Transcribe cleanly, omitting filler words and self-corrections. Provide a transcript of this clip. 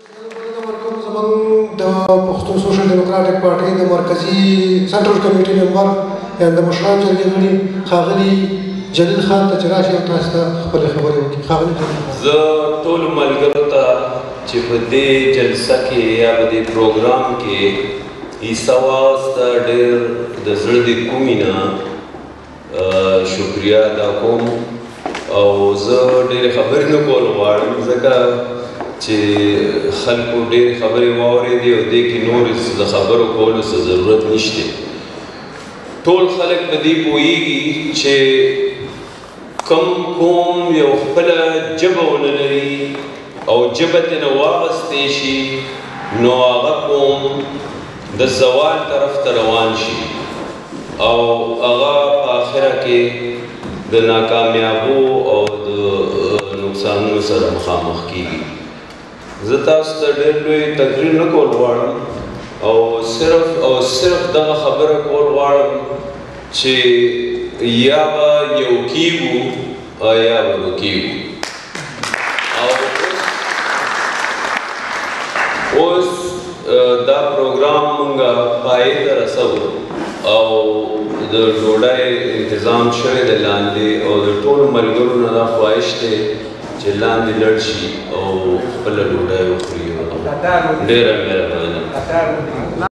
زمونږ د پښتون سوشل ډیموکراټک پارټۍ د مرکزي سنټرل کمیټې ممبر یا د مشرانو جرګې غړي ښاغلي جلیل خان ته چې راشي او تاسو ته خپلې خبرې وکړي. ښاغلي جلیل خان. زه ټولو ملګرو ته چې په دې جلسه کې یا په دې پروګرام کې حصه واخیسته ډېر د زړه د کومې نه شکریه ادا کوم او زه ډېرې خبرې نه کول غواړم ځکه چې خلکو ډېرې خبرې واورېدې او دې کې نور د خبرو کولو څه ضرورت نشته. ټول خلک په دې پوهېږي چې کوم قوم یو خپله ژبه ونه لري او ژبه ترې واخیستی شي نو هغه قوم د زوال طرف ته روان شي او هغه په آخره کې د ناکامیابو او د نقصانونو سره مخامخ کېږي. زه تاسو ته ډېر لوی تقریر نه کول غواړم او صرف دغه خبره کول غواړم چې یا به یو کېږو یا به وکېږو. او اوس دا پروګرام مونږه پای ته رسوو او د ډوډۍ انتظام شوی دی لاندې او د ټولو ملګرو نه دا خواهش دی چې لاندې لړ شي او خپله ډوډۍ وخوري. ډېره مهرباني.